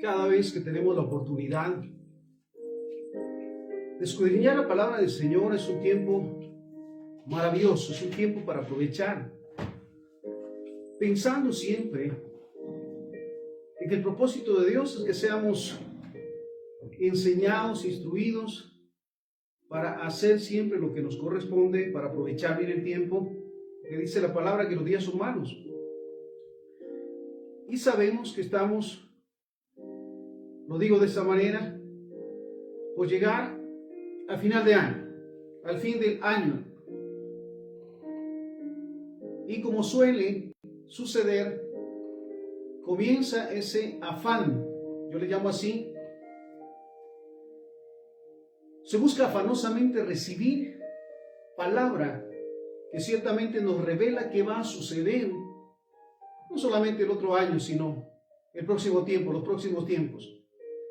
cada vez que tenemos la oportunidad de escudriñar la palabra del Señor, es un tiempo maravilloso, es un tiempo para aprovechar, pensando siempre en que el propósito de Dios es que seamos enseñados, instruidos, para hacer siempre lo que nos corresponde, para aprovechar bien el tiempo, que dice la palabra que los días son malos. Y sabemos que estamos, lo digo de esta manera, por llegar al final de año, al fin del año. Y como suele suceder, comienza ese afán, yo le llamo así. Se busca afanosamente recibir palabra que ciertamente nos revela qué va a suceder, no solamente el otro año, sino el próximo tiempo, los próximos tiempos.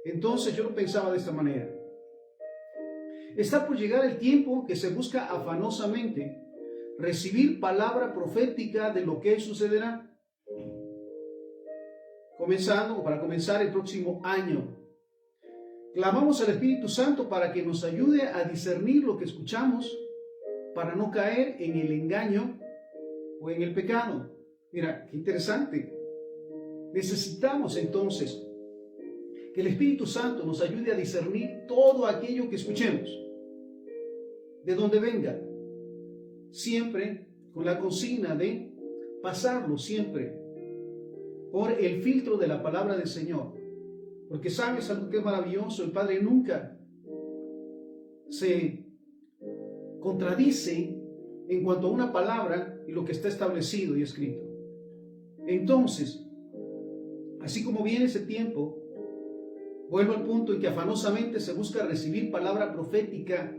Entonces yo lo pensaba de esta manera. Está por llegar el tiempo que se busca afanosamente recibir palabra profética de lo que sucederá, para comenzar el próximo año. Clamamos al Espíritu Santo para que nos ayude a discernir lo que escuchamos, para no caer en el engaño o en el pecado. Mira, qué interesante. Necesitamos entonces que el Espíritu Santo nos ayude a discernir todo aquello que escuchemos, de donde venga, siempre con la consigna de pasarlo siempre por el filtro de la palabra del Señor. Porque sabes algo que es maravilloso, el Padre nunca se contradice en cuanto a una palabra y lo que está establecido y escrito. Entonces, así como viene ese tiempo, vuelvo al punto en que afanosamente se busca recibir palabra profética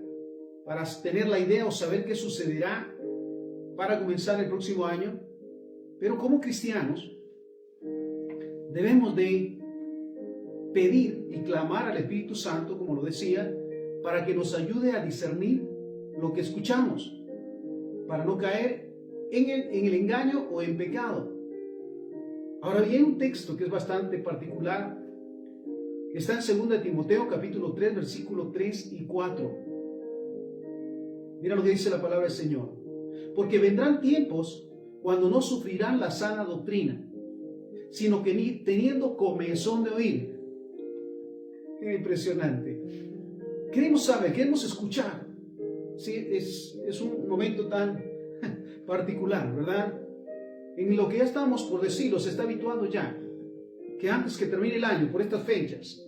para tener la idea o saber qué sucederá para comenzar el próximo año. Pero como cristianos debemos de pedir y clamar al Espíritu Santo, como lo decía, para que nos ayude a discernir lo que escuchamos, para no caer en el engaño o en pecado. Ahora bien, un texto que es bastante particular está en 2 Timoteo capítulo 3, versículos 3 y 4. Mira lo que dice la palabra del Señor. Porque vendrán tiempos cuando no sufrirán la sana doctrina, sino que ni teniendo comezón de oír. Qué impresionante. Queremos saber, queremos escuchar. Sí, es un momento tan particular, ¿verdad? En lo que ya estamos por decirlo, se está habituando ya, que antes que termine el año, por estas fechas,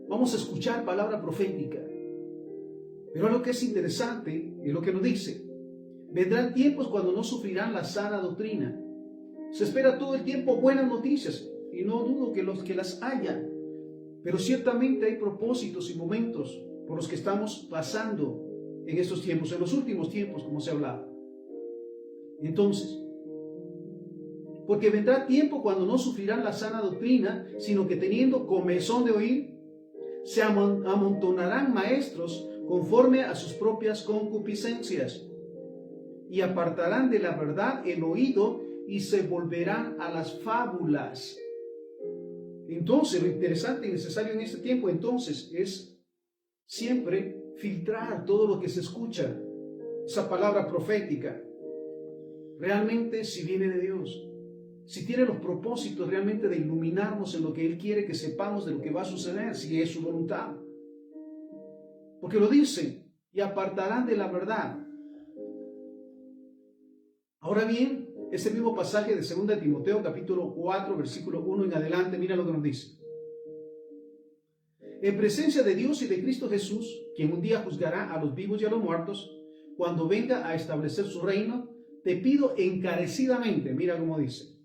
vamos a escuchar palabra profética. Pero lo que es interesante es lo que nos dice. Vendrán tiempos cuando no sufrirán la sana doctrina. Se espera todo el tiempo buenas noticias, y no dudo que los que las haya. Pero ciertamente hay propósitos y momentos por los que estamos pasando en estos tiempos, en los últimos tiempos, como se ha hablado. Entonces, porque vendrá tiempo cuando no sufrirán la sana doctrina, sino que teniendo comezón de oír, se amontonarán maestros conforme a sus propias concupiscencias, y apartarán de la verdad el oído y se volverán a las fábulas. Entonces, lo interesante y necesario en este tiempo entonces es siempre filtrar todo lo que se escucha, esa palabra profética, realmente si viene de Dios, si tiene los propósitos realmente de iluminarnos en lo que Él quiere que sepamos de lo que va a suceder, si es su voluntad. Porque lo dice, y apartarán de la verdad. Ahora bien, ese mismo pasaje de 2 Timoteo capítulo 4, versículo 1 en adelante, mira lo que nos dice. En presencia de Dios y de Cristo Jesús, quien un día juzgará a los vivos y a los muertos, cuando venga a establecer su reino, te pido encarecidamente, mira cómo dice,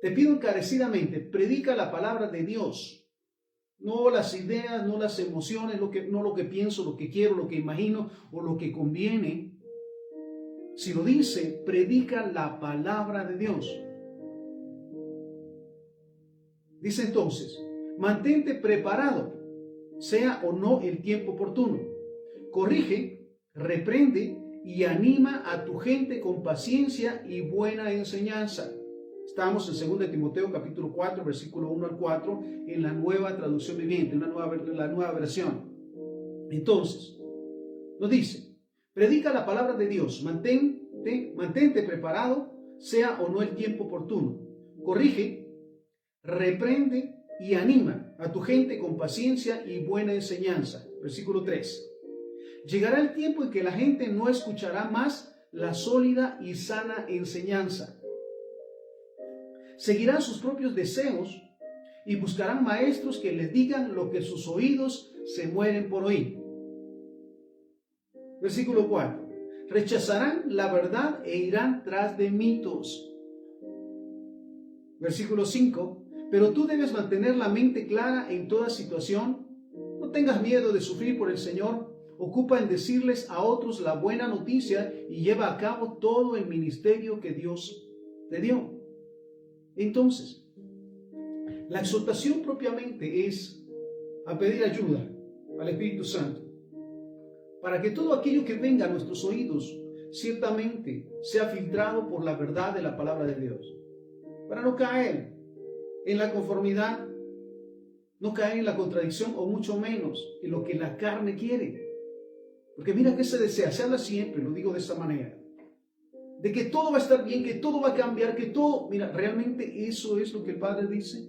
te pido encarecidamente, predica la palabra de Dios, no las ideas, no las emociones, no lo que pienso, lo que quiero, lo que imagino o lo que conviene. Si lo dice, predica la palabra de Dios. Dice entonces, mantente preparado, sea o no el tiempo oportuno. Corrige, reprende y anima a tu gente con paciencia y buena enseñanza. Estamos en 2 de Timoteo capítulo 4, versículo 1 al 4, en la nueva traducción viviente, la nueva versión. Entonces, nos dice, predica la palabra de Dios, mantente preparado, sea o no el tiempo oportuno. Corrige, reprende y anima a tu gente con paciencia y buena enseñanza. Versículo 3. Llegará el tiempo en que la gente no escuchará más la sólida y sana enseñanza. Seguirán sus propios deseos y buscarán maestros que les digan lo que sus oídos se mueren por oír. Versículo 4. Rechazarán la verdad e irán tras de mitos. Versículo 5. Pero tú debes mantener la mente clara en toda situación. No tengas miedo de sufrir por el Señor. Ocupa en decirles a otros la buena noticia y lleva a cabo todo el ministerio que Dios te dio. Entonces, la exhortación propiamente es a pedir ayuda al Espíritu Santo para que todo aquello que venga a nuestros oídos ciertamente sea filtrado por la verdad de la palabra de Dios, para no caer en la conformidad, no caer en la contradicción o mucho menos en lo que la carne quiere. Porque mira que se desea, se habla siempre, lo digo de esta manera, de que todo va a estar bien, que todo va a cambiar, que todo, mira, realmente eso es lo que el Padre dice.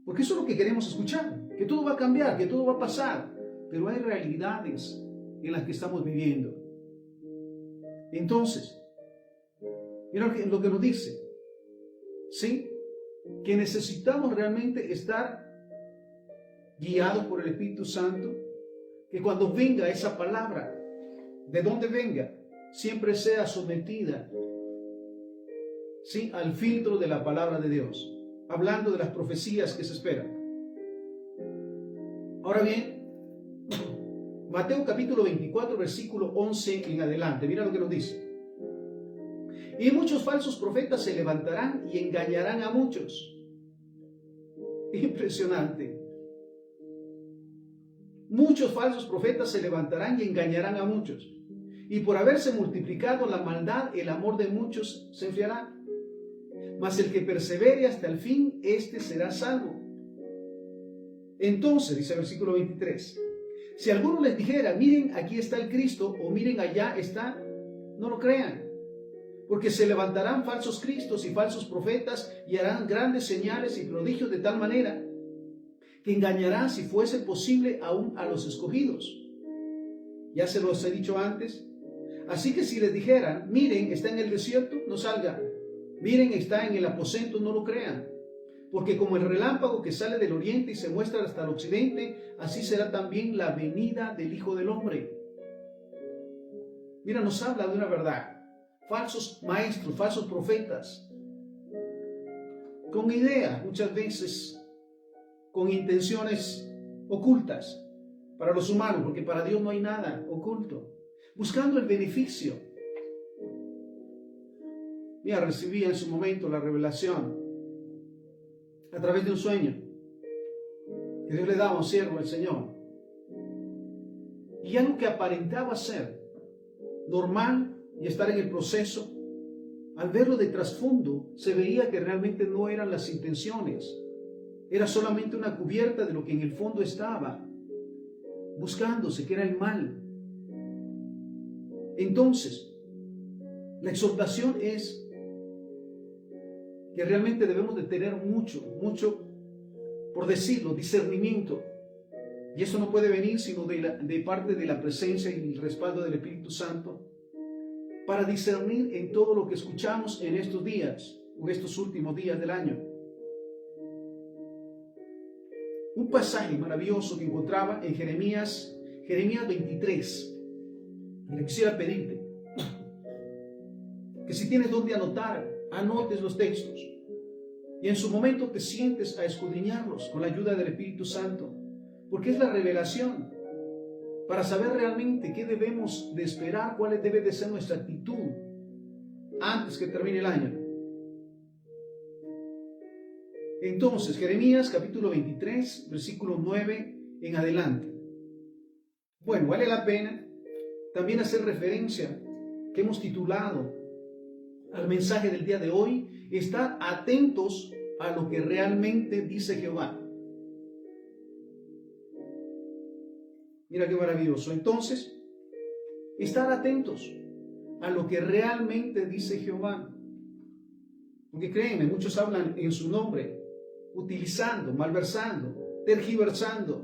Porque eso es lo que queremos escuchar, que todo va a cambiar, que todo va a pasar, pero hay realidades en las que estamos viviendo. Entonces, mira lo que nos dice, ¿sí? Que necesitamos realmente estar guiados por el Espíritu Santo, que cuando venga esa palabra, de donde venga, siempre sea sometida, ¿sí?, al filtro de la palabra de Dios, hablando de las profecías que se esperan. Ahora bien, Mateo capítulo 24, versículo 11 en adelante, mira lo que nos dice. Y muchos falsos profetas se levantarán y engañarán a muchos. Impresionante. Muchos falsos profetas se levantarán y engañarán a muchos. Y por haberse multiplicado la maldad, el amor de muchos se enfriará. Mas el que persevere hasta el fin, éste será salvo. Entonces, dice el versículo 23, si alguno les dijera, miren, aquí está el Cristo, o miren, allá está, no lo crean. Porque se levantarán falsos cristos y falsos profetas y harán grandes señales y prodigios de tal manera que engañarán, si fuese posible, aún a los escogidos. Ya se los he dicho antes. Así que si les dijeran, miren, está en el desierto, no salgan. Miren, está en el aposento, no lo crean. Porque como el relámpago que sale del oriente y se muestra hasta el occidente, así será también la venida del Hijo del Hombre. Mira, nos habla de una verdad. Falsos maestros, falsos profetas, con ideas, muchas veces con intenciones ocultas para los humanos, porque para Dios no hay nada oculto, buscando el beneficio. Mira, recibí en su momento la revelación a través de un sueño que Dios le daba a un siervo del Señor, y algo que aparentaba ser normal y estar en el proceso, al verlo de trasfondo se veía que realmente no eran las intenciones, era solamente una cubierta de lo que en el fondo estaba buscándose, que era el mal. Entonces, la exhortación es que realmente debemos de tener mucho, por decirlo, discernimiento. Y eso no puede venir sino de parte de la presencia y el respaldo del Espíritu Santo, para discernir en todo lo que escuchamos en estos días, o estos últimos días del año. Un pasaje maravilloso que encontraba en Jeremías 23. Y le quisiera pedirte que si tienes donde anotar, anotes los textos. Y en su momento te sientes a escudriñarlos con la ayuda del Espíritu Santo. Porque es la revelación para saber realmente qué debemos de esperar, cuál debe de ser nuestra actitud antes que termine el año. Entonces, Jeremías capítulo 23, versículo 9 en adelante. Bueno, vale la pena también hacer referencia que hemos titulado al mensaje del día de hoy, estar atentos a lo que realmente dice Jehová. Mira qué maravilloso. Entonces, estar atentos a lo que realmente dice Jehová. Porque créanme, muchos hablan en su nombre, utilizando, malversando, tergiversando,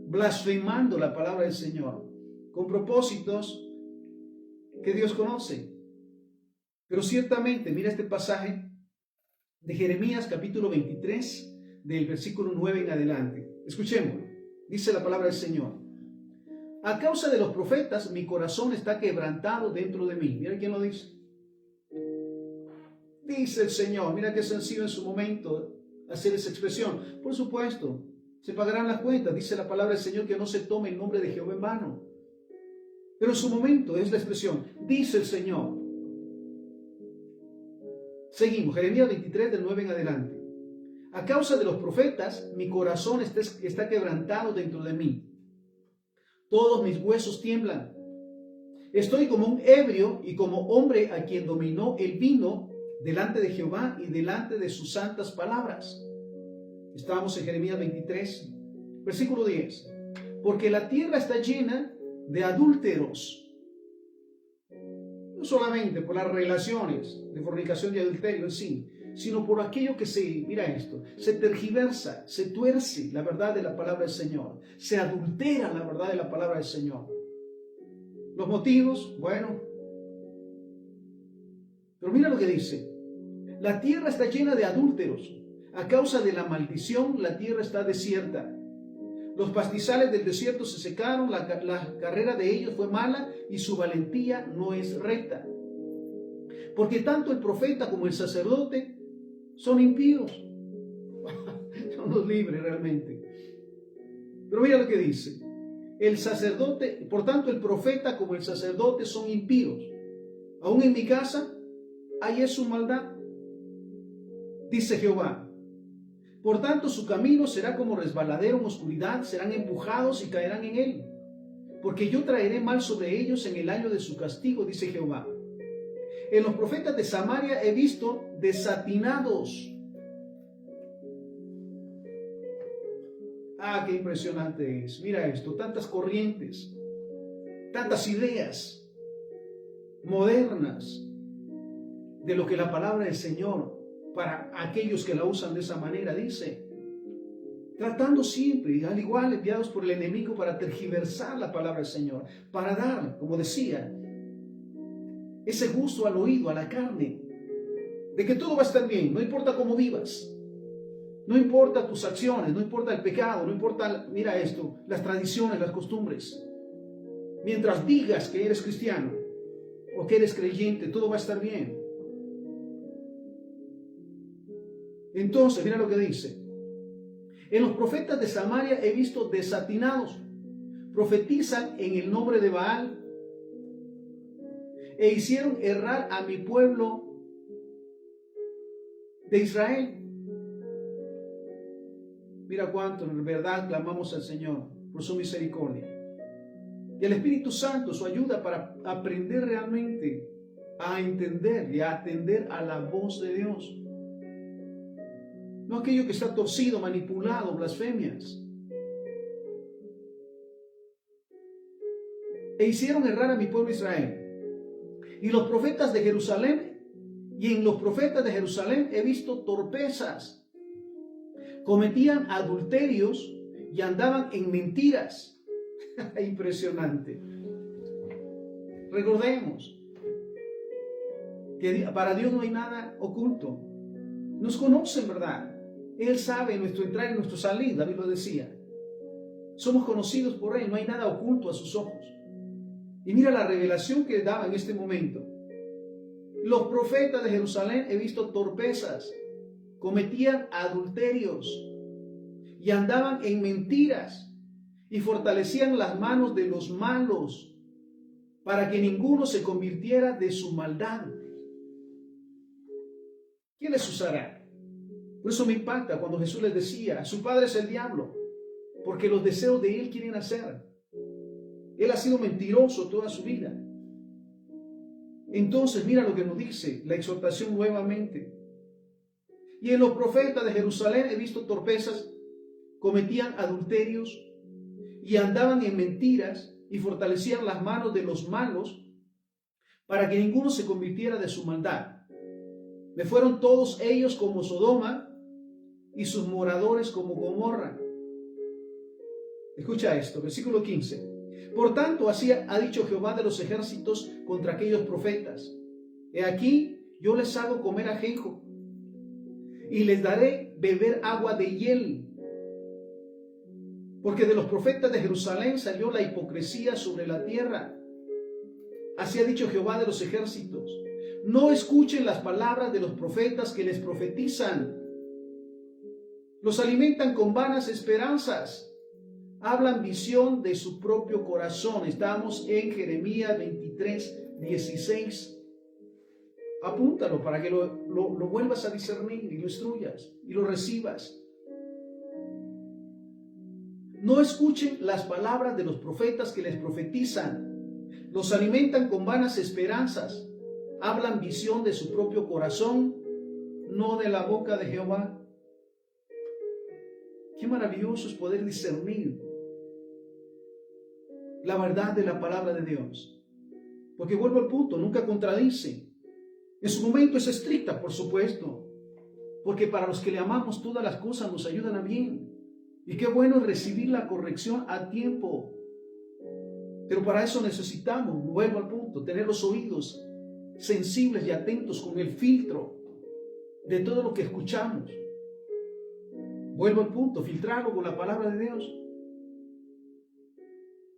blasfemando la palabra del Señor, con propósitos que Dios conoce. Pero ciertamente, mira este pasaje de Jeremías capítulo 23, del versículo 9 en adelante. Escuchémoslo. Dice la palabra del Señor. A causa de los profetas, mi corazón está quebrantado dentro de mí. Mira quién lo dice. Dice el Señor. Mira qué sencillo en su momento hacer esa expresión. Por supuesto, se pagarán las cuentas. Dice la palabra del Señor que no se tome el nombre de Jehová en vano. Pero en su momento es la expresión. Dice el Señor. Seguimos. Jeremías 23 del 9 en adelante. A causa de los profetas, mi corazón está quebrantado dentro de mí. Todos mis huesos tiemblan. Estoy como un ebrio y como hombre a quien dominó el vino delante de Jehová y delante de sus santas palabras. Estamos en Jeremías 23, versículo 10. Porque la tierra está llena de adúlteros. No solamente por las relaciones de fornicación y adulterio en sí, sino por aquello que se tergiversa, se tuerce la verdad de la palabra del Señor, se adultera la verdad de la palabra del Señor. Los motivos, bueno, pero mira lo que dice. La tierra está llena de adúlteros. A causa de la maldición, la tierra está desierta. Los pastizales del desierto se secaron, la carrera de ellos fue mala y su valentía no es recta. Porque tanto el profeta como el sacerdote son impíos. Son los libres realmente. Pero mira lo que dice. El sacerdote, por tanto el profeta como el sacerdote son impíos. Aún en mi casa hay su maldad, dice Jehová. Por tanto su camino será como resbaladero en oscuridad, serán empujados y caerán en él. Porque yo traeré mal sobre ellos en el año de su castigo, dice Jehová. En los profetas de Samaria he visto desatinados. Ah, qué impresionante es. Mira esto, tantas corrientes, tantas ideas modernas de lo que la palabra del Señor, para aquellos que la usan de esa manera, dice. Tratando siempre, al igual, enviados por el enemigo para tergiversar la palabra del Señor, para dar, como decía, ese gusto al oído, a la carne, de que todo va a estar bien, no importa cómo vivas, no importa tus acciones, no importa el pecado, no importa, mira esto, las tradiciones, las costumbres. Mientras digas que eres cristiano o que eres creyente, todo va a estar bien. Entonces, mira lo que dice. En los profetas de Samaria he visto desatinados. Profetizan en el nombre de Baal e hicieron errar a mi pueblo de Israel. Mira cuánto en verdad clamamos al Señor por su misericordia. Y al Espíritu Santo su ayuda para aprender realmente a entender y a atender a la voz de Dios. No aquello que está torcido, manipulado, blasfemias. E hicieron errar a mi pueblo Israel. Y los profetas de Jerusalén, y en los profetas de Jerusalén he visto torpezas. Cometían adulterios y andaban en mentiras. Impresionante. Recordemos que para Dios no hay nada oculto. Nos conoce en verdad. Él sabe nuestro entrar y nuestro salir, David lo decía. Somos conocidos por Él, no hay nada oculto a sus ojos. Y mira la revelación que daba en este momento. Los profetas de Jerusalén he visto torpezas, cometían adulterios y andaban en mentiras y fortalecían las manos de los malos para que ninguno se convirtiera de su maldad. ¿Quién les usará? Por eso me impacta cuando Jesús les decía, su padre es el diablo, porque los deseos de él quieren hacer. Él ha sido mentiroso toda su vida. Entonces, mira lo que nos dice la exhortación nuevamente. Y en los profetas de Jerusalén he visto torpezas, cometían adulterios y andaban en mentiras y fortalecían las manos de los malos para que ninguno se convirtiera de su maldad. Me fueron todos ellos como Sodoma y sus moradores como Gomorra. Escucha esto, versículo 15. Por tanto, así ha dicho Jehová de los ejércitos contra aquellos profetas. He aquí, yo les hago comer ajenjo y les daré beber agua de hiel. Porque de los profetas de Jerusalén salió la hipocresía sobre la tierra. Así ha dicho Jehová de los ejércitos. No escuchen las palabras de los profetas que les profetizan. Los alimentan con vanas esperanzas. Hablan visión de su propio corazón. Estamos en Jeremías 23, 16. Apúntalo para que lo vuelvas a discernir y lo instruyas y lo recibas. No escuchen las palabras de los profetas que les profetizan. Los alimentan con vanas esperanzas. Hablan visión de su propio corazón, no de la boca de Jehová. Qué maravilloso es poder discernir la verdad de la palabra de Dios. Porque vuelvo al punto, nunca contradice. En su momento es estricta, por supuesto. Porque para los que le amamos todas las cosas nos ayudan a bien. Y qué bueno es recibir la corrección a tiempo. Pero para eso necesitamos, vuelvo al punto, tener los oídos sensibles y atentos con el filtro de todo lo que escuchamos. Vuelvo al punto, filtrarlo con la palabra de Dios.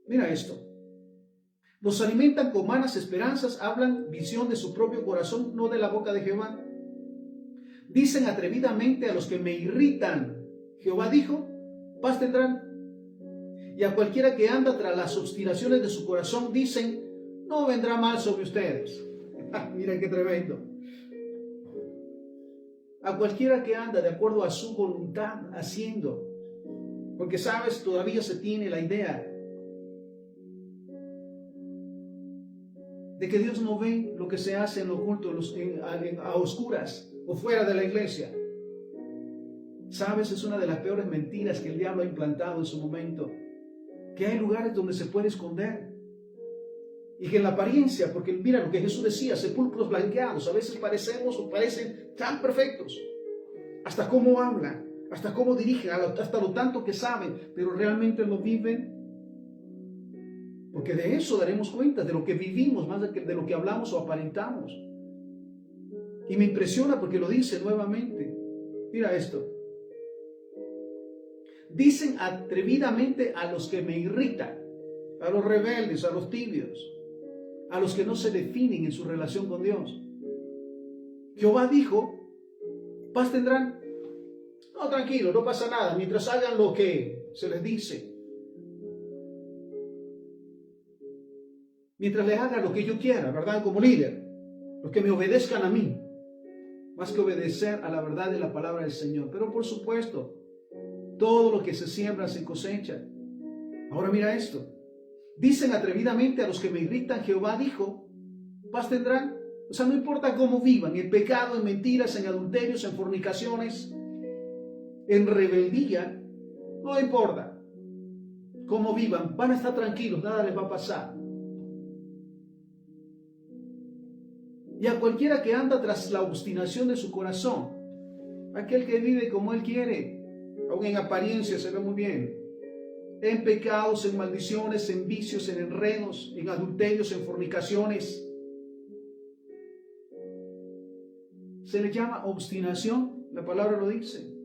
Mira esto. Los alimentan con vanas esperanzas, hablan visión de su propio corazón, no de la boca de Jehová. Dicen atrevidamente a los que me irritan. Jehová dijo, paz tendrán. Y a cualquiera que anda tras las obstinaciones de su corazón, dicen, no vendrá mal sobre ustedes. Miren qué tremendo. A cualquiera que anda de acuerdo a su voluntad haciendo. Porque sabes, todavía se tiene la idea de que Dios no ve lo que se hace en lo oculto, a oscuras o fuera de la iglesia. Sabes, es una de las peores mentiras que el diablo ha implantado en su momento. Que hay lugares donde se puede esconder. Y que en la apariencia, porque mira lo que Jesús decía, sepulcros blanqueados, a veces parecemos o parecen tan perfectos. Hasta cómo hablan, hasta cómo dirigen, hasta lo tanto que saben, pero realmente lo viven. Porque de eso daremos cuenta, de lo que vivimos, más de lo que hablamos o aparentamos. Y me impresiona porque lo dice nuevamente. Mira esto. Dicen atrevidamente a los que me irritan, a los rebeldes, a los tibios, a los que no se definen en su relación con Dios. Jehová dijo, paz tendrán. No, tranquilo, no pasa nada, mientras hagan lo que se les dice. Mientras les haga lo que yo quiera, ¿verdad? Como líder, los que me obedezcan a mí, más que obedecer a la verdad de la palabra del Señor. Pero por supuesto, todo lo que se siembra se cosecha. Ahora mira esto. Dicen atrevidamente a los que me irritan, Jehová dijo, paz tendrán. O sea, no importa cómo vivan, en pecado, en mentiras, en adulterios, en fornicaciones, en rebeldía, no importa cómo vivan, van a estar tranquilos, nada les va a pasar. Y a cualquiera que anda tras la obstinación de su corazón, aquel que vive como él quiere, aun en apariencia se ve muy bien, en pecados, en maldiciones, en vicios, en enredos, en adulterios, en fornicaciones. Se le llama obstinación, la palabra lo dice.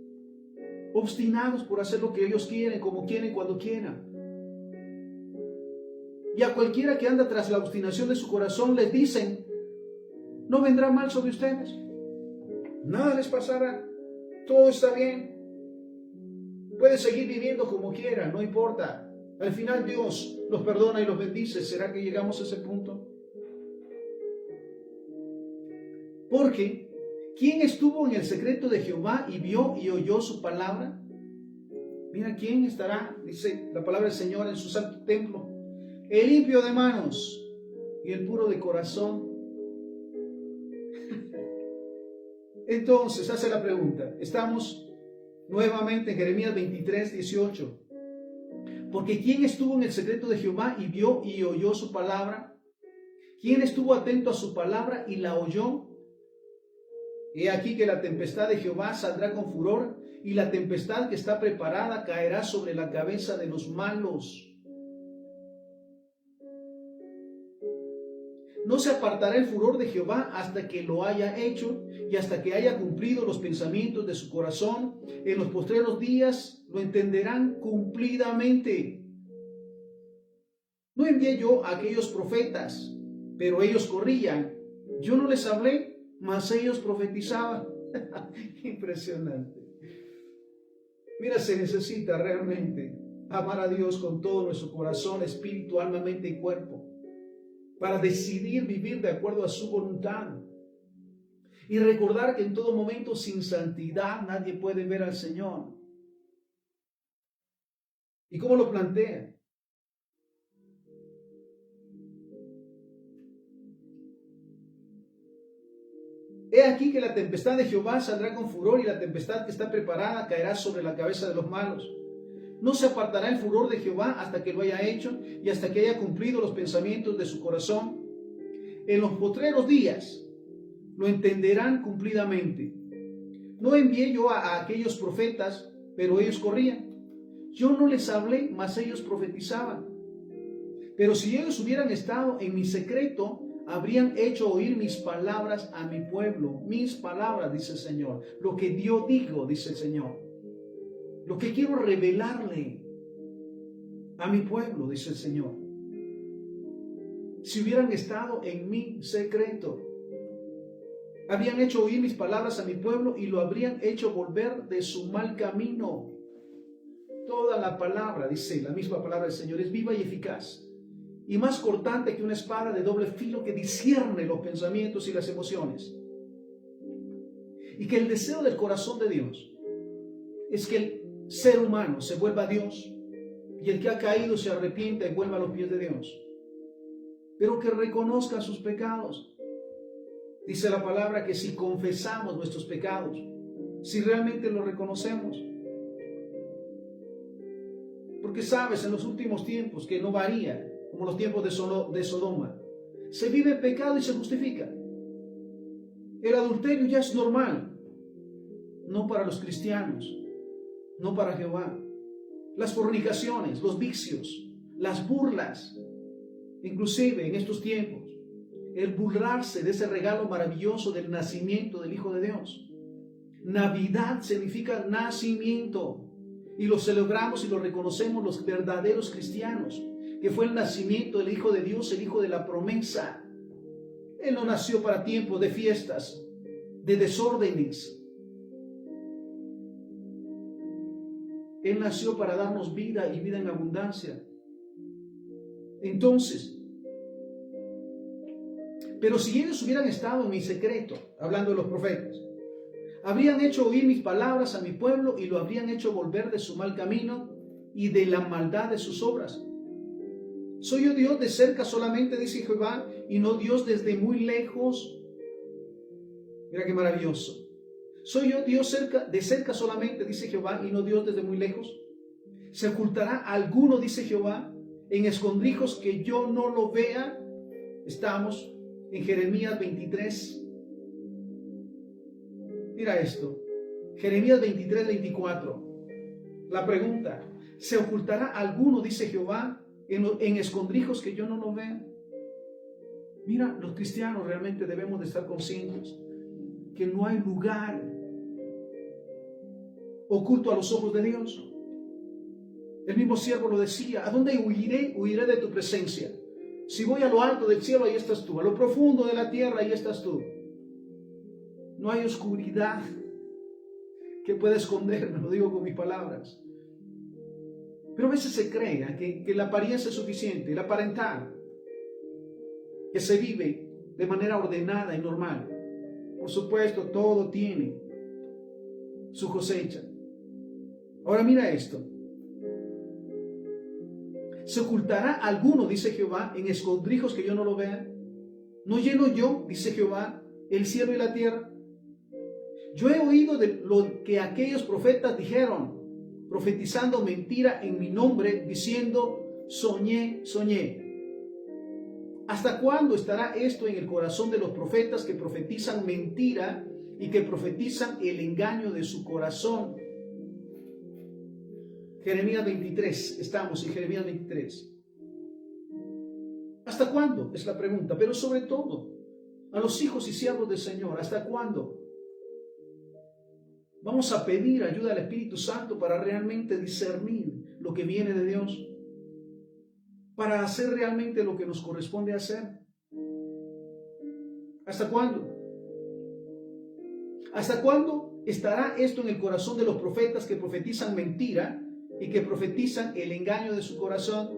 Obstinados por hacer lo que ellos quieren, como quieren, cuando quieran. Y a cualquiera que anda tras la obstinación de su corazón les dicen, no vendrá mal sobre ustedes. Nada les pasará. Todo está bien. Pueden seguir viviendo como quieran, no importa. Al final Dios los perdona y los bendice. ¿Será que llegamos a ese punto? Porque, ¿quién estuvo en el secreto de Jehová y vio y oyó su palabra? Mira, ¿quién estará, dice la palabra del Señor, en su santo templo? El limpio de manos y el puro de corazón. Entonces hace la pregunta. Estamos nuevamente en Jeremías 23, 18. Porque ¿quién estuvo en el secreto de Jehová y vio y oyó su palabra? ¿Quién estuvo atento a su palabra y la oyó? He aquí que la tempestad de Jehová saldrá con furor, y la tempestad que está preparada caerá sobre la cabeza de los malos. No se apartará el furor de Jehová hasta que lo haya hecho y hasta que haya cumplido los pensamientos de su corazón. En los postreros días lo entenderán cumplidamente. No envié yo a aquellos profetas, pero ellos corrían. Yo no les hablé, mas ellos profetizaban. Impresionante. Mira, se necesita realmente amar a Dios con todo nuestro corazón, espíritu, alma, mente y cuerpo, para decidir vivir de acuerdo a su voluntad. Y recordar que en todo momento sin santidad nadie puede ver al Señor. ¿Y cómo lo plantea? He aquí que la tempestad de Jehová saldrá con furor y la tempestad que está preparada caerá sobre la cabeza de los malos. No se apartará el furor de Jehová hasta que lo haya hecho y hasta que haya cumplido los pensamientos de su corazón. En los postreros días lo entenderán cumplidamente. No envié yo a aquellos profetas, pero ellos corrían. Yo no les hablé, mas ellos profetizaban. Pero si ellos hubieran estado en mi secreto, habrían hecho oír mis palabras a mi pueblo. Mis palabras, dice el Señor. Lo que yo digo, dice el Señor. Lo que quiero revelarle a mi pueblo, dice el Señor. Si hubieran estado en mi secreto, habrían hecho oír mis palabras a mi pueblo y lo habrían hecho volver de su mal camino. Toda la palabra, dice la misma palabra del Señor, es viva y eficaz, y más cortante que una espada de doble filo que discierne los pensamientos y las emociones. Y que el deseo del corazón de Dios es que el ser humano se vuelva a Dios, y el que ha caído se arrepienta y vuelva a los pies de Dios, pero que reconozca sus pecados. Dice la palabra que si confesamos nuestros pecados, si realmente los reconocemos, porque sabes, en los últimos tiempos, que no varía, como los tiempos de Sodoma, se vive el pecado y se justifica. El adulterio ya es normal, no para los cristianos, no para Jehová. Las fornicaciones, los vicios, las burlas, inclusive en estos tiempos, el burlarse de ese regalo maravilloso del nacimiento del Hijo de Dios. Navidad significa nacimiento, y lo celebramos y lo reconocemos los verdaderos cristianos, que fue el nacimiento del Hijo de Dios, el Hijo de la promesa. Él no nació para tiempos de fiestas, de desórdenes. Él nació para darnos vida y vida en abundancia. Entonces, pero si ellos hubieran estado en mi secreto, hablando de los profetas, habrían hecho oír mis palabras a mi pueblo y lo habrían hecho volver de su mal camino y de la maldad de sus obras. ¿Soy yo Dios de cerca solamente, dice Jehová, y no Dios desde muy lejos? Mira qué maravilloso. ¿Soy yo Dios de cerca solamente, dice Jehová, y no Dios desde muy lejos? ¿Se ocultará alguno, dice Jehová, en escondrijos que yo no lo vea? Estamos en Jeremías 23. Mira esto. Jeremías 23, 24. La pregunta: ¿se ocultará alguno, dice Jehová, en escondrijos que yo no lo vea? Mira, los cristianos realmente debemos de estar conscientes que no hay lugar oculto a los ojos de Dios. El mismo siervo lo decía: ¿a dónde huiré? Huiré de tu presencia. Si voy a lo alto del cielo, ahí estás tú. A lo profundo de la tierra, ahí estás tú. No hay oscuridad que pueda esconderme, lo digo con mis palabras. Pero a veces se cree que la apariencia es suficiente, el aparentar, que se vive de manera ordenada y normal. Por supuesto, todo tiene su cosecha. Ahora mira esto. ¿Se ocultará alguno, dice Jehová, en escondrijos que yo no lo vea? ¿No lleno yo, dice Jehová, el cielo y la tierra? Yo he oído de lo que aquellos profetas dijeron, profetizando mentira en mi nombre, diciendo, soñé, soñé. ¿Hasta cuándo estará esto en el corazón de los profetas que profetizan mentira y que profetizan el engaño de su corazón? Jeremías 23, estamos en Jeremías 23. ¿Hasta cuándo? Es la pregunta, pero sobre todo, a los hijos y siervos del Señor, ¿hasta cuándo? Vamos a pedir ayuda al Espíritu Santo para realmente discernir lo que viene de Dios, para hacer realmente lo que nos corresponde hacer. ¿Hasta cuándo? ¿Hasta cuándo estará esto en el corazón de los profetas que profetizan mentira y que profetizan el engaño de su corazón?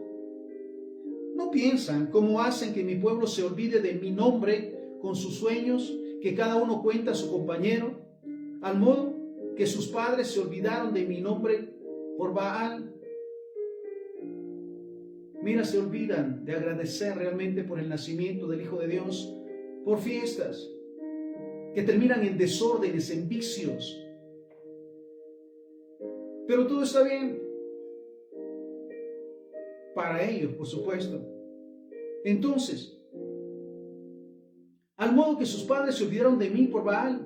¿No piensan cómo hacen que mi pueblo se olvide de mi nombre con sus sueños, que cada uno cuenta a su compañero, al modo que sus padres se olvidaron de mi nombre por Baal? Mira, se olvidan de agradecer realmente por el nacimiento del Hijo de Dios, por fiestas que terminan en desórdenes, en vicios. Pero todo está bien para ellos, por supuesto. Entonces, al modo que sus padres se olvidaron de mí por Baal,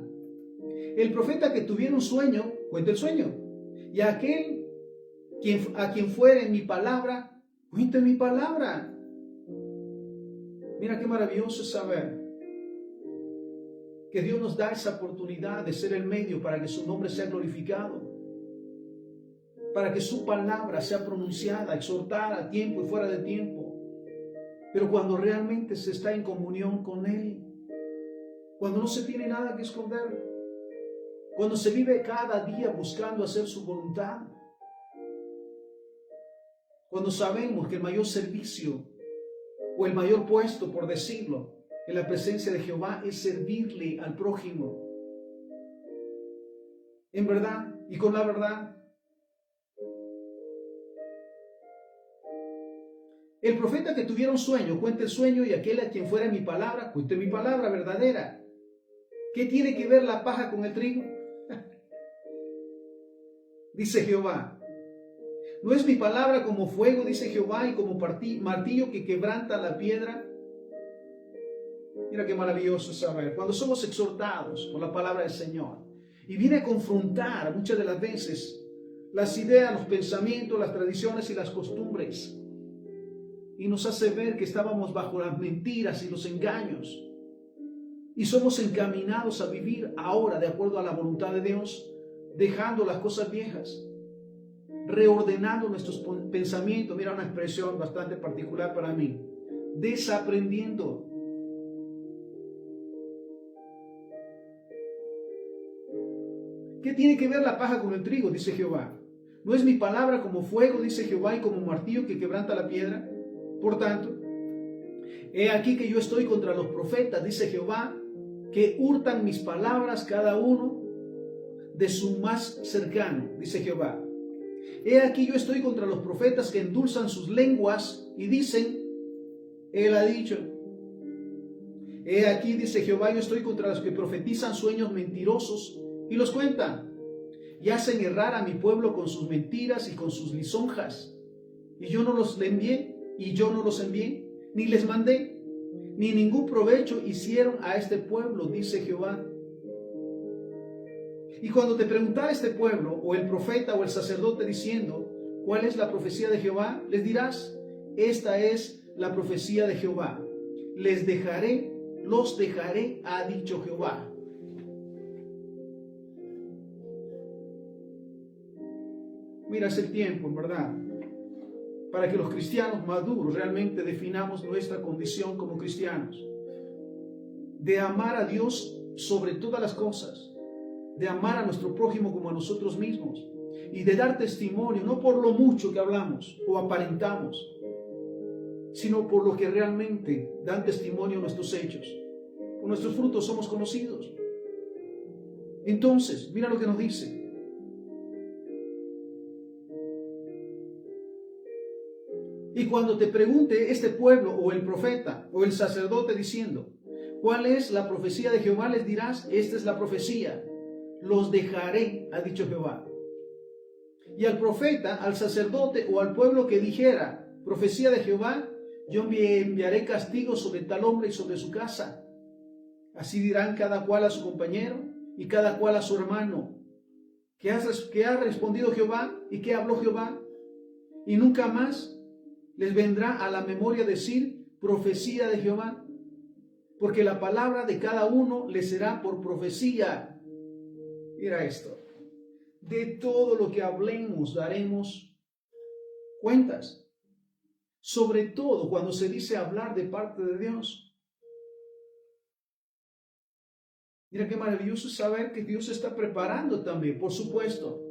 el profeta que tuviera un sueño, cuenta el sueño, y a quien fuere mi palabra, cuente mi palabra. Mira qué maravilloso es saber que Dios nos da esa oportunidad de ser el medio para que su nombre sea glorificado, para que su palabra sea pronunciada, exhortada a tiempo y fuera de tiempo. Pero cuando realmente se está en comunión con Él, cuando no se tiene nada que esconder, cuando se vive cada día buscando hacer su voluntad, cuando sabemos que el mayor servicio o el mayor puesto, por decirlo, en la presencia de Jehová es servirle al prójimo, en verdad y con la verdad. El profeta que tuviera un sueño, cuente el sueño, y aquel a quien fuera mi palabra, cuente mi palabra verdadera. ¿Qué tiene que ver la paja con el trigo? Dice Jehová. ¿No es mi palabra como fuego, dice Jehová, y como martillo que quebranta la piedra? Mira qué maravilloso es saber. Cuando somos exhortados por la palabra del Señor y viene a confrontar muchas de las veces las ideas, los pensamientos, las tradiciones y las costumbres, y nos hace ver que estábamos bajo las mentiras y los engaños, y somos encaminados a vivir ahora de acuerdo a la voluntad de Dios, dejando las cosas viejas, reordenando nuestros pensamientos. Mira una expresión bastante particular para mí: desaprendiendo. ¿Qué tiene que ver la paja con el trigo? Dice Jehová. ¿No es mi palabra como fuego, dice Jehová, y como martillo que quebranta la piedra? Por tanto, he aquí que yo estoy contra los profetas, dice Jehová, que hurtan mis palabras cada uno de su más cercano, dice Jehová. He aquí yo estoy contra los profetas que endulzan sus lenguas y dicen, Él ha dicho. He aquí, dice Jehová, yo estoy contra los que profetizan sueños mentirosos y los cuentan, y hacen errar a mi pueblo con sus mentiras y con sus lisonjas. Y yo no los envié, ni les mandé, ni ningún provecho hicieron a este pueblo, dice Jehová. Y cuando te preguntara este pueblo, o el profeta o el sacerdote, diciendo, ¿cuál es la profecía de Jehová?, les dirás, esta es la profecía de Jehová. Los dejaré, ha dicho Jehová. Mira, es el tiempo, en verdad, para que los cristianos maduros realmente definamos nuestra condición como cristianos, de amar a Dios sobre todas las cosas, de amar a nuestro prójimo como a nosotros mismos, y de dar testimonio, no por lo mucho que hablamos o aparentamos, sino por lo que realmente dan testimonio nuestros hechos. Por nuestros frutos somos conocidos. Entonces, mira lo que nos dice. Y cuando te pregunte este pueblo o el profeta o el sacerdote diciendo, ¿cuál es la profecía de Jehová?, les dirás, esta es la profecía. los dejaré, ha dicho Jehová. Y al profeta, al sacerdote o al pueblo que dijera, profecía de Jehová, yo enviaré castigo sobre tal hombre y sobre su casa. Así dirán cada cual a su compañero y cada cual a su hermano. ¿Qué ha respondido Jehová y qué habló Jehová? Y nunca más les vendrá a la memoria decir profecía de Jehová, porque la palabra de cada uno les será por profecía. Mira esto. De todo lo que hablemos daremos cuentas. Sobre todo cuando se dice hablar de parte de Dios. Mira qué maravilloso saber que Dios está preparando también, por supuesto,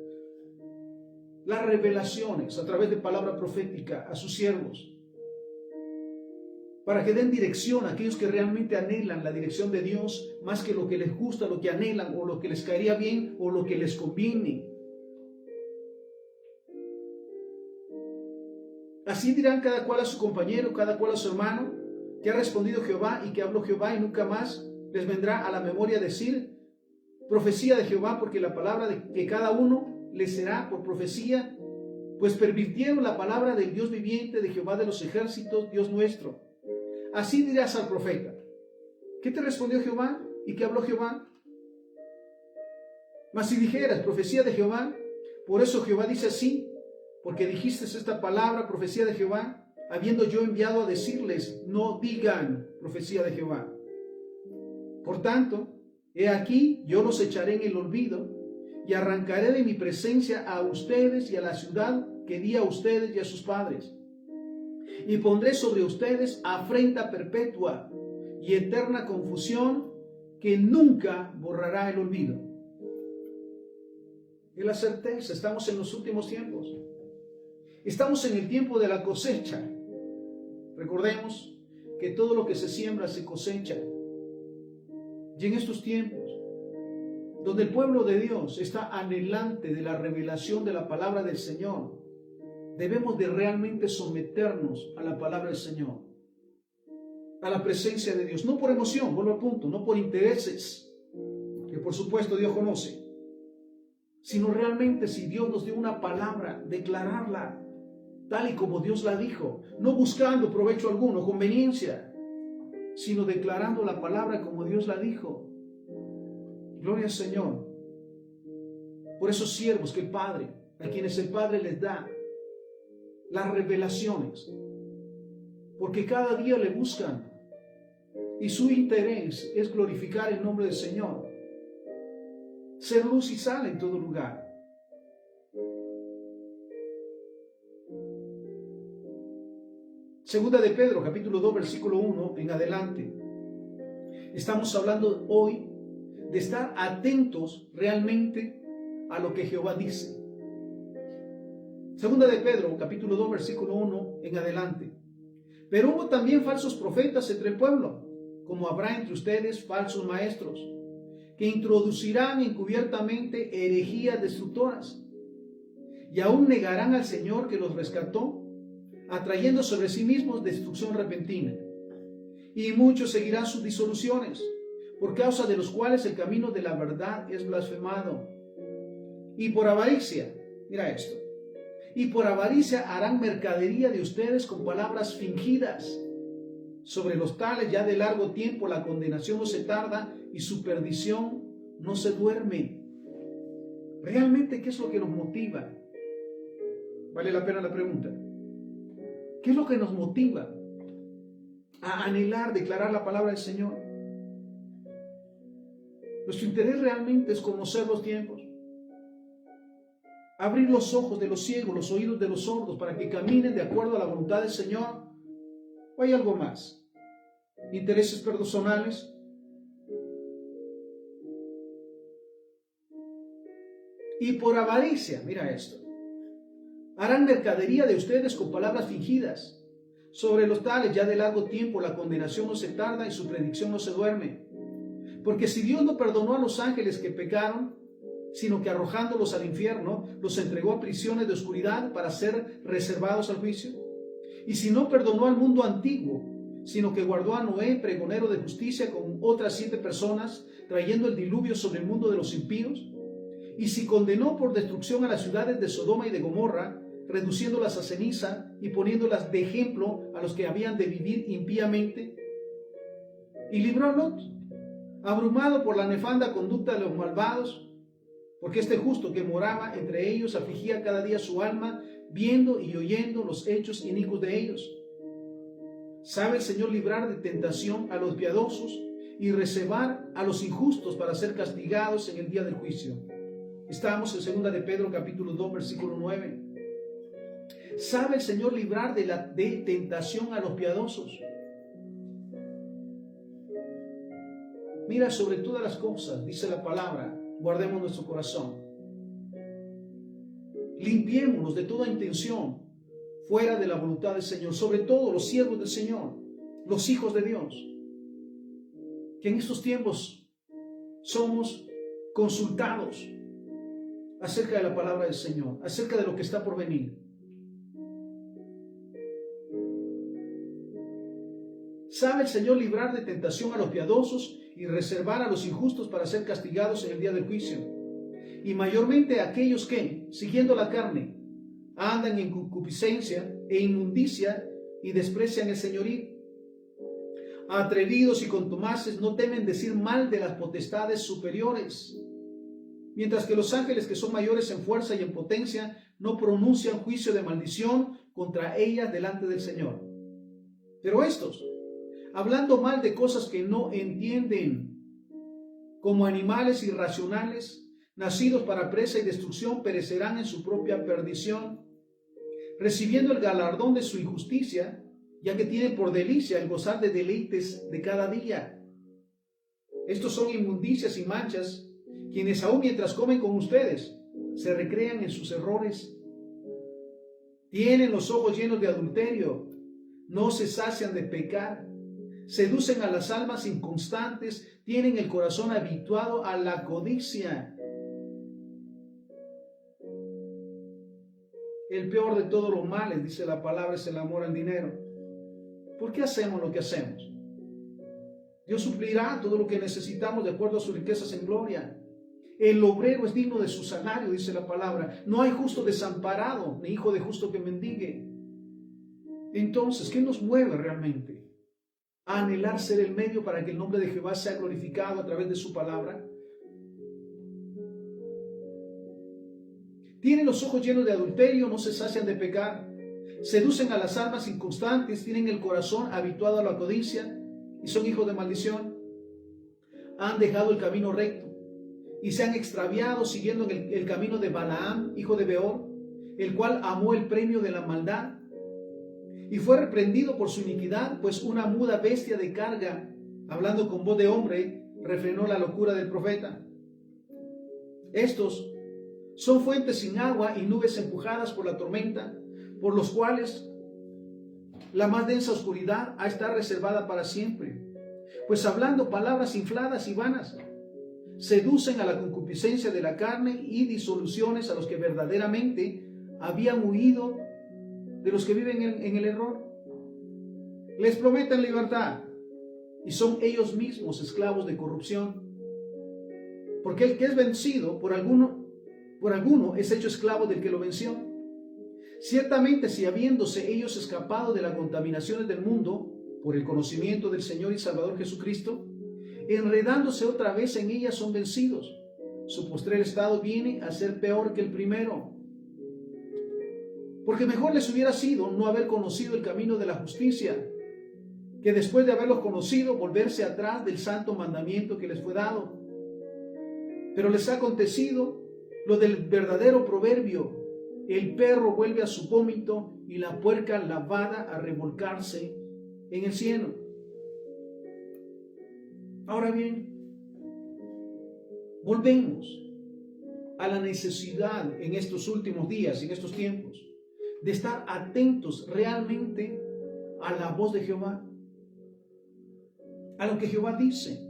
las revelaciones a través de palabra profética a sus siervos, para que den dirección a aquellos que realmente anhelan la dirección de Dios, más que lo que les gusta, lo que anhelan, o lo que les caería bien, o lo que les conviene. Así dirán cada cual a su compañero, cada cual a su hermano, que ha respondido Jehová y que habló Jehová, y nunca más les vendrá a la memoria decir profecía de Jehová, porque la palabra de que cada uno les será por profecía, pues pervirtieron la palabra del Dios viviente, de Jehová de los ejércitos, Dios nuestro. Así dirás al profeta, ¿qué te respondió Jehová y qué habló Jehová? Mas si dijeras profecía de Jehová, por eso Jehová dice así, porque dijiste esta palabra, profecía de Jehová, habiendo yo enviado a decirles, no digan profecía de Jehová. Por tanto, he aquí, yo los echaré en el olvido y arrancaré de mi presencia a ustedes y a la ciudad que di a ustedes y a sus padres. Y pondré sobre ustedes afrenta perpetua y eterna confusión que nunca borrará el olvido. Y la certeza, estamos en los últimos tiempos. Estamos en el tiempo de la cosecha. Recordemos que todo lo que se siembra se cosecha. Y en estos tiempos, donde el pueblo de Dios está anhelante de la revelación de la palabra del Señor, debemos de realmente someternos a la palabra del Señor, a la presencia de Dios, no por emoción, vuelvo al punto, no por intereses, que por supuesto Dios conoce, sino realmente si Dios nos dio una palabra, declararla tal y como Dios la dijo, no buscando provecho alguno, conveniencia, sino declarando la palabra como Dios la dijo. Gloria al Señor. Por esos siervos que el Padre, a quienes el Padre les da las revelaciones, porque cada día le buscan y su interés es glorificar el nombre del Señor, ser luz y sal en todo lugar. Segunda de Pedro, capítulo 2, versículo 1 en adelante. Estamos hablando hoy de estar atentos realmente a lo que Jehová dice. Segunda de Pedro, capítulo 2, versículo 1 en adelante. Pero hubo también falsos profetas entre el pueblo, como habrá entre ustedes falsos maestros, que introducirán encubiertamente herejías destructoras, y aún negarán al Señor que los rescató, atrayendo sobre sí mismos destrucción repentina. Y muchos seguirán sus disoluciones, por causa de los cuales el camino de la verdad es blasfemado. Y por avaricia, mira esto, y por avaricia harán mercadería de ustedes con palabras fingidas. Sobre los tales ya de largo tiempo la condenación no se tarda y su perdición no se duerme. ¿Realmente qué es lo que nos motiva? Vale la pena la pregunta. ¿Qué es lo que nos motiva a anhelar, declarar la palabra del Señor? Nuestro interés realmente es conocer los tiempos, abrir los ojos de los ciegos, los oídos de los sordos, para que caminen de acuerdo a la voluntad del Señor. ¿O hay algo más? ¿Intereses personales? Y por avaricia, mira esto, harán mercadería de ustedes con palabras fingidas. Sobre los tales ya de largo tiempo la condenación no se tarda y su predicción no se duerme. Porque si Dios no perdonó a los ángeles que pecaron, sino que arrojándolos al infierno, los entregó a prisiones de oscuridad para ser reservados al juicio. Y si no perdonó al mundo antiguo, sino que guardó a Noé, pregonero de justicia, con otras 7 personas, trayendo el diluvio sobre el mundo de los impíos, Y si condenó por destrucción a las ciudades de Sodoma y de Gomorra, reduciéndolas a ceniza y poniéndolas de ejemplo a los que habían de vivir impíamente, y libró a Lot, abrumado por la nefanda conducta de los malvados, porque este justo que moraba entre ellos afligía cada día su alma, viendo y oyendo los hechos inicuos de ellos. ¿Sabe el Señor librar de tentación a los piadosos y reservar a los injustos para ser castigados en el día del juicio? Estamos en 2 de Pedro capítulo 2 versículo 9. ¿Sabe el Señor librar de tentación a los piadosos? Mira, sobre todas las cosas, dice la palabra, guardemos nuestro corazón. Limpiémonos de toda intención fuera de la voluntad del Señor, sobre todo los siervos del Señor, los hijos de Dios, que en estos tiempos somos consultados acerca de la palabra del Señor, acerca de lo que está por venir. ¿Sabe el Señor librar de tentación a los piadosos y reservar a los injustos para ser castigados en el día del juicio? Y mayormente a aquellos que, siguiendo la carne, andan en concupiscencia e inmundicia y desprecian el señorío. Atrevidos y contumaces no temen decir mal de las potestades superiores, mientras que los ángeles que son mayores en fuerza y en potencia no pronuncian juicio de maldición contra ellas delante del Señor. Pero estos, hablando mal de cosas que no entienden, como animales irracionales, nacidos para presa y destrucción, perecerán en su propia perdición, recibiendo el galardón de su injusticia, ya que tienen por delicia el gozar de deleites de cada día. Estos son inmundicias y manchas, quienes aún mientras comen con ustedes, se recrean en sus errores. Tienen los ojos llenos de adulterio, no se sacian de pecar, seducen a las almas inconstantes, tienen el corazón habituado a la codicia. El peor de todos los males, dice la palabra, es el amor al dinero. ¿Por qué hacemos lo que hacemos? Dios suplirá todo lo que necesitamos de acuerdo a sus riquezas en gloria. El obrero es digno de su salario, dice la palabra. No hay justo desamparado, ni hijo de justo que mendigue. Entonces, ¿qué nos mueve realmente a anhelar ser el medio para que el nombre de Jehová sea glorificado a través de su palabra? Tienen los ojos llenos de adulterio, no se sacian de pecar, seducen a las almas inconstantes, tienen el corazón habituado a la codicia y son hijos de maldición. Han dejado el camino recto y se han extraviado siguiendo el camino de Balaam, hijo de Beor, el cual amó el premio de la maldad y fue reprendido por su iniquidad, pues una muda bestia de carga, hablando con voz de hombre, refrenó la locura del profeta. Estos son fuentes sin agua y nubes empujadas por la tormenta, por los cuales la más densa oscuridad ha estado reservada para siempre. Pues hablando palabras infladas y vanas, seducen a la concupiscencia de la carne y disoluciones a los que verdaderamente habían huido de los que viven en el error. Les prometen libertad y son ellos mismos esclavos de corrupción. Porque el que es vencido por alguno es hecho esclavo del que lo venció. Ciertamente, si habiéndose ellos escapado de las contaminaciones del mundo por el conocimiento del Señor y Salvador Jesucristo, enredándose otra vez en ellas son vencidos, su postrer estado viene a ser peor que el primero. Porque mejor les hubiera sido no haber conocido el camino de la justicia, que después de haberlos conocido volverse atrás del santo mandamiento que les fue dado. Pero les ha acontecido lo del verdadero proverbio: el perro vuelve a su vómito y la puerca lavada a revolcarse en el cieno. Ahora bien, volvemos a la necesidad en estos últimos días, en estos tiempos, de estar atentos realmente a la voz de Jehová, a lo que Jehová dice.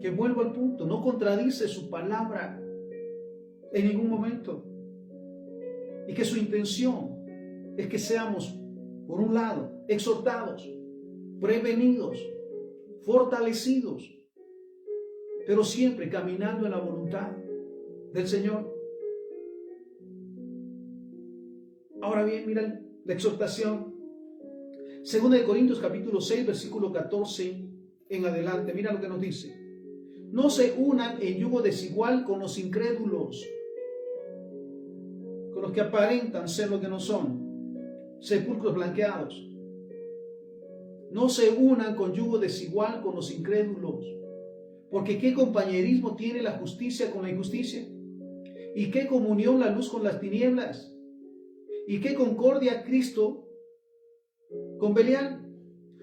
Que vuelvo al punto, no contradice su palabra en ningún momento. Y que su intención es que seamos, por un lado, exhortados, prevenidos, fortalecidos, pero siempre caminando en la voluntad. del Señor. Ahora bien, mira la exhortación. 2 Corintios capítulo 6, versículo 14 en adelante. Mira lo que nos dice. No se unan en yugo desigual con los incrédulos, con los que aparentan ser lo que no son, sepulcros blanqueados. No se unan con yugo desigual con los incrédulos, porque ¿qué compañerismo tiene la justicia con la injusticia? ¿Y qué comunión la luz con las tinieblas? ¿Y qué concordia Cristo con Belial?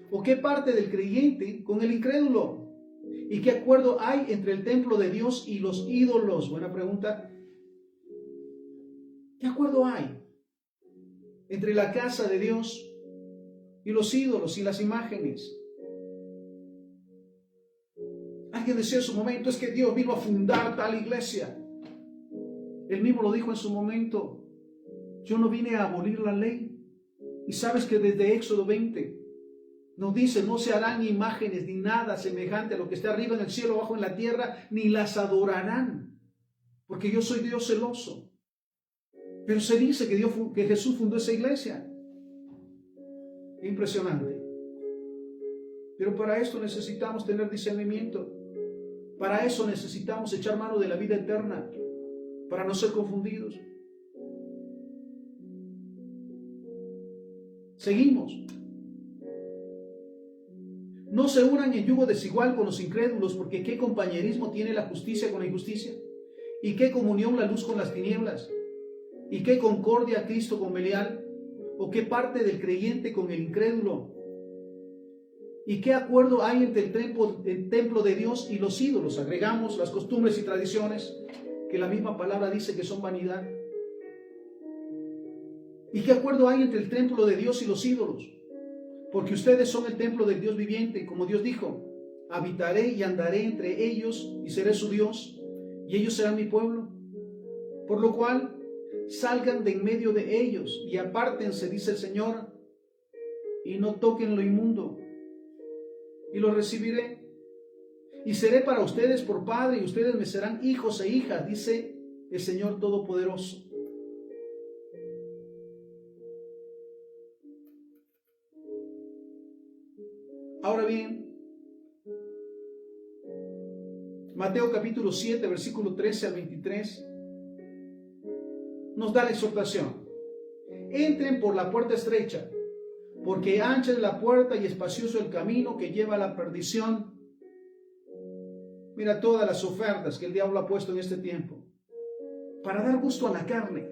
¿O qué parte del creyente con el incrédulo? ¿Y qué acuerdo hay entre el templo de Dios y los ídolos? Buena pregunta. ¿Qué acuerdo hay entre la casa de Dios y los ídolos y las imágenes? Alguien decía en su momento, es que Dios vino a fundar tal iglesia. Él mismo lo dijo en su momento, yo no vine a abolir la ley. Y sabes que desde Éxodo 20 nos dice, no se harán imágenes ni nada semejante a lo que está arriba en el cielo, abajo en la tierra, ni las adorarán, porque yo soy Dios celoso. Pero se dice que Jesús fundó esa iglesia. Impresionante. Pero para esto necesitamos tener discernimiento. Para eso necesitamos echar mano de la vida eterna, para no ser confundidos. Seguimos. No se unan en yugo desigual con los incrédulos, porque ¿qué compañerismo tiene la justicia con la injusticia? ¿Y qué comunión la luz con las tinieblas? ¿Y qué concordia Cristo con Belial? ¿O qué parte del creyente con el incrédulo? ¿Y qué acuerdo hay entre el templo de Dios y los ídolos? Agregamos las costumbres y tradiciones, que la misma palabra dice que son vanidad. ¿Y qué acuerdo hay entre el templo de Dios y los ídolos? Porque ustedes son el templo del Dios viviente, como Dios dijo, habitaré y andaré entre ellos y seré su Dios, y ellos serán mi pueblo. Por lo cual, salgan de en medio de ellos y apártense, dice el Señor, y no toquen lo inmundo, y lo recibiré. Y seré para ustedes por padre, y ustedes me serán hijos e hijas, dice el Señor Todopoderoso. Ahora bien, Mateo capítulo 7, versículo 13 al 23, nos da la exhortación. Entren por la puerta estrecha, porque ancha es la puerta y espacioso el camino que lleva a la perdición. Mira todas las ofertas que el diablo ha puesto en este tiempo, para dar gusto a la carne.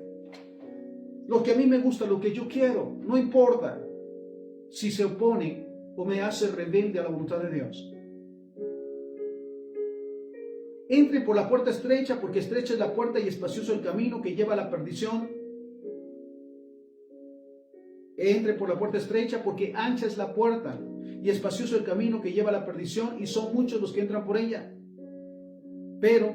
Lo que a mí me gusta, lo que yo quiero, no importa si se opone o me hace rebelde a la voluntad de Dios. Entre por la puerta estrecha, porque estrecha es la puerta y espacioso el camino que lleva a la perdición. Entre por la puerta estrecha, porque ancha es la puerta y espacioso el camino que lleva a la perdición, y son muchos los que entran por ella. Pero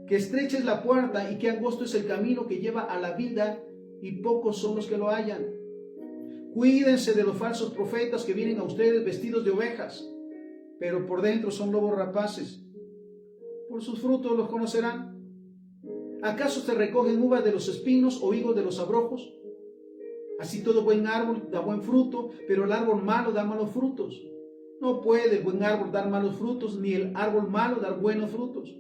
que estrecha es la puerta y que angosto es el camino que lleva a la vida, y pocos son los que lo hallan. Cuídense de los falsos profetas que vienen a ustedes vestidos de ovejas, pero por dentro son lobos rapaces. Por sus frutos los conocerán. ¿Acaso se recogen uvas de los espinos o higos de los abrojos? Así todo buen árbol da buen fruto, pero el árbol malo da malos frutos. No puede el buen árbol dar malos frutos, ni el árbol malo dar buenos frutos.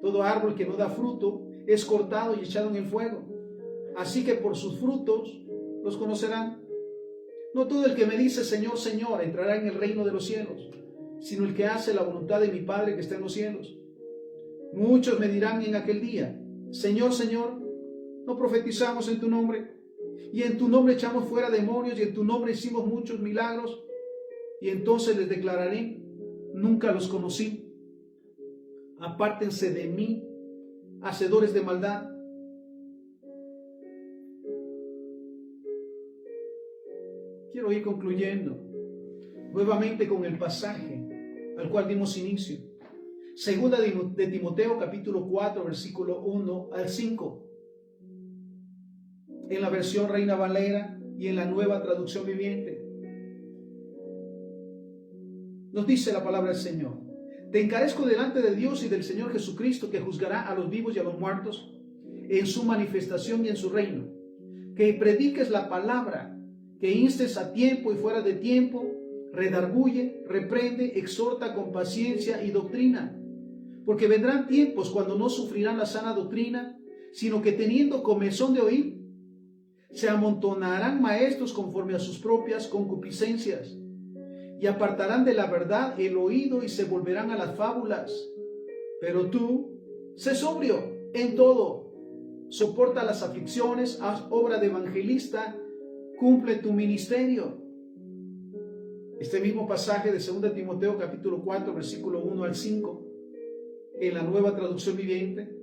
Todo árbol que no da fruto es cortado y echado en el fuego. Así que por sus frutos los conocerán. No todo el que me dice Señor, Señor entrará en el reino de los cielos, sino el que hace la voluntad de mi Padre que está en los cielos. Muchos me dirán en aquel día, Señor, Señor, ¿no profetizamos en tu nombre? Y en tu nombre echamos fuera demonios, y en tu nombre hicimos muchos milagros. Y entonces les declararé, nunca los conocí. Apártense de mí, hacedores de maldad. Quiero ir concluyendo nuevamente con el pasaje al cual dimos inicio. Segunda de Timoteo capítulo 4 versículo 1 al 5. En la versión Reina Valera y en la Nueva Traducción Viviente. Nos dice la palabra del Señor. Te encarezco delante de Dios y del Señor Jesucristo, que juzgará a los vivos y a los muertos en su manifestación y en su reino. Que prediques la palabra, que instes a tiempo y fuera de tiempo, redarguye, reprende, exhorta con paciencia y doctrina. Porque vendrán tiempos cuando no sufrirán la sana doctrina, sino que teniendo comezón de oír, se amontonarán maestros conforme a sus propias concupiscencias, y apartarán de la verdad el oído y se volverán a las fábulas. Pero tú, sé sobrio en todo, soporta las aflicciones, haz obra de evangelista, cumple tu ministerio. Este mismo pasaje de 2 Timoteo capítulo 4, versículo 1 al 5, en la Nueva Traducción Viviente,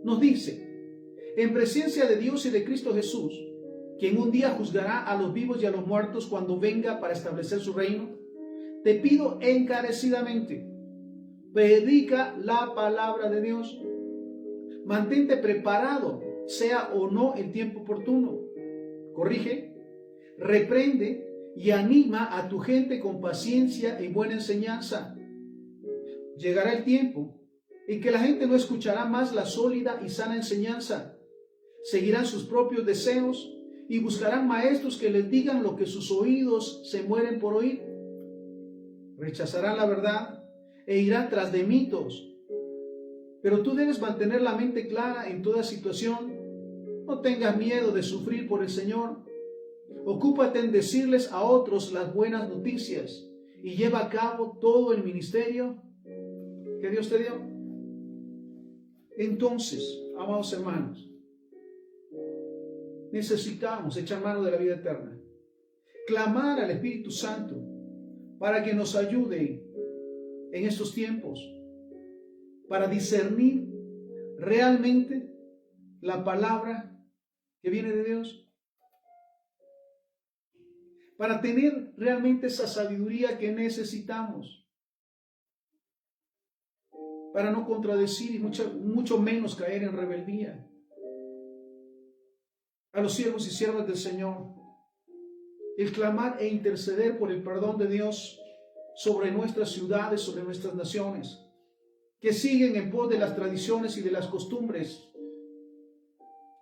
nos dice: en presencia de Dios y de Cristo Jesús, quien un día juzgará a los vivos y a los muertos cuando venga para establecer su reino, te pido encarecidamente, predica la palabra de Dios. Mantente preparado, sea o no el tiempo oportuno. Corrige, reprende y anima a tu gente con paciencia y buena enseñanza. Llegará el tiempo en que la gente no escuchará más la sólida y sana enseñanza. Seguirán sus propios deseos y buscarán maestros que les digan lo que sus oídos se mueren por oír. Rechazarán la verdad e irán tras de mitos. Pero tú debes mantener la mente clara en toda situación. No tengas miedo de sufrir por el Señor. Ocúpate en decirles a otros las buenas noticias y lleva a cabo todo el ministerio que Dios te dio. Entonces, amados hermanos, necesitamos echar mano de la vida eterna, clamar al Espíritu Santo para que nos ayude en estos tiempos, para discernir realmente la palabra que viene de Dios, para tener realmente esa sabiduría que necesitamos, para no contradecir y mucho menos caer en rebeldía. A los siervos y siervas del Señor, el clamar e interceder por el perdón de Dios sobre nuestras ciudades, sobre nuestras naciones, que siguen en pos de las tradiciones y de las costumbres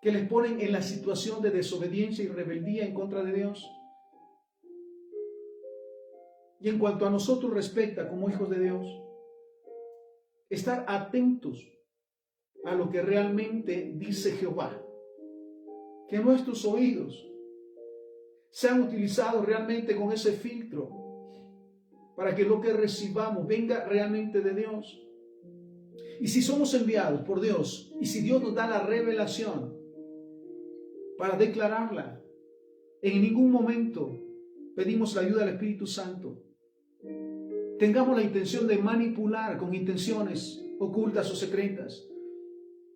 que les ponen en la situación de desobediencia y rebeldía en contra de Dios. Y en cuanto a nosotros respecta como hijos de Dios, estar atentos a lo que realmente dice Jehová. Que nuestros oídos sean utilizados realmente con ese filtro para que lo que recibamos venga realmente de Dios. Y si somos enviados por Dios y si Dios nos da la revelación para declararla, en ningún momento pedimos la ayuda del Espíritu Santo. Tengamos la intención de manipular con intenciones ocultas o secretas,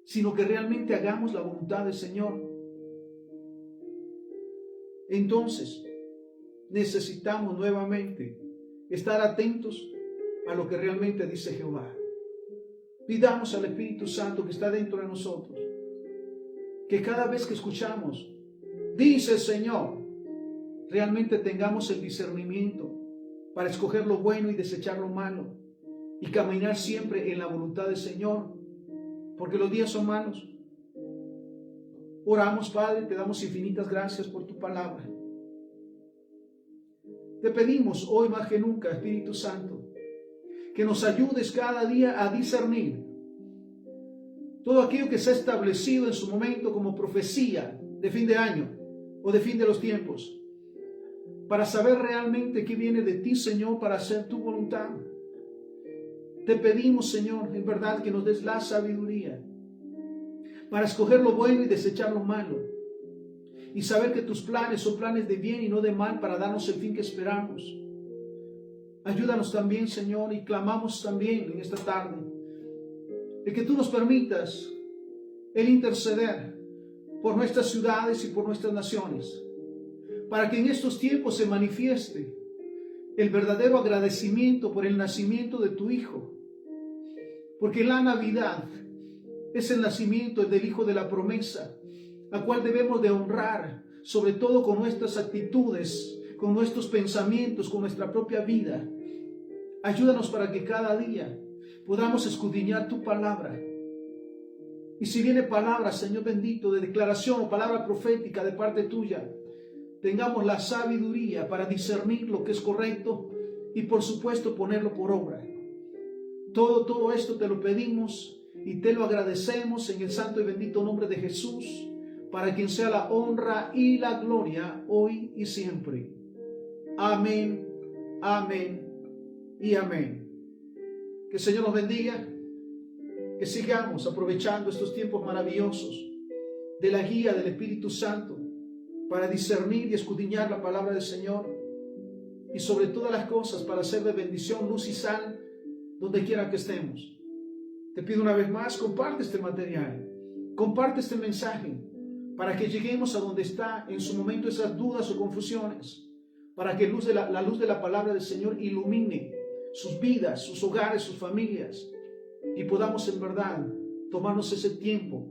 sino que realmente hagamos la voluntad del Señor. Entonces, necesitamos nuevamente estar atentos a lo que realmente dice Jehová. Pidamos al Espíritu Santo que está dentro de nosotros, que cada vez que escuchamos, dice el Señor, realmente tengamos el discernimiento para escoger lo bueno y desechar lo malo, y caminar siempre en la voluntad del Señor, porque los días son malos. Oramos, Padre, te damos infinitas gracias por tu palabra. Te pedimos hoy más que nunca, Espíritu Santo, que nos ayudes cada día a discernir todo aquello que se ha establecido en su momento como profecía de fin de año o de fin de los tiempos, para saber realmente qué viene de ti, Señor, para hacer tu voluntad. Te pedimos, Señor, en verdad que nos des la sabiduría para escoger lo bueno y desechar lo malo, y saber que tus planes son planes de bien y no de mal para darnos el fin que esperamos. Ayúdanos también, Señor, y clamamos también en esta tarde de que tú nos permitas el interceder por nuestras ciudades y por nuestras naciones, para que en estos tiempos se manifieste el verdadero agradecimiento por el nacimiento de tu Hijo, porque la Navidad es el nacimiento del Hijo de la promesa, a cual debemos de honrar, sobre todo con nuestras actitudes, con nuestros pensamientos, con nuestra propia vida, Ayúdanos para que cada día podamos escudriñar tu palabra. Y si viene palabra, Señor bendito, de declaración o palabra profética de parte tuya, tengamos la sabiduría para discernir lo que es correcto y por supuesto ponerlo por obra. Todo esto te lo pedimos y te lo agradecemos en el santo y bendito nombre de Jesús, para quien sea la honra y la gloria hoy y siempre. Amén, amén y amén. Que el Señor nos bendiga, que sigamos aprovechando estos tiempos maravillosos de la guía del Espíritu Santo para discernir y escudriñar la palabra del Señor, y sobre todas las cosas para ser de bendición, luz y sal donde quiera que estemos. Te pido una vez más, comparte este material, comparte este mensaje, para que lleguemos a donde está en su momento esas dudas o confusiones, para que la luz de la palabra del Señor ilumine sus vidas, sus hogares, sus familias, y podamos en verdad tomarnos ese tiempo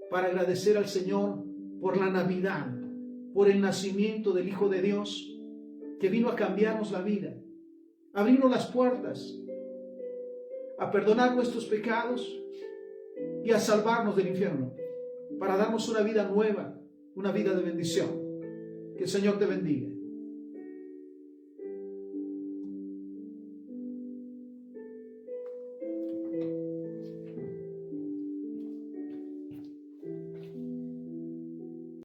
para agradecer al Señor por la Navidad, por el nacimiento del Hijo de Dios, que vino a cambiarnos la vida, a abrirnos las puertas, a perdonar nuestros pecados y a salvarnos del infierno, para darnos una vida nueva, una vida de bendición. Que el Señor te bendiga.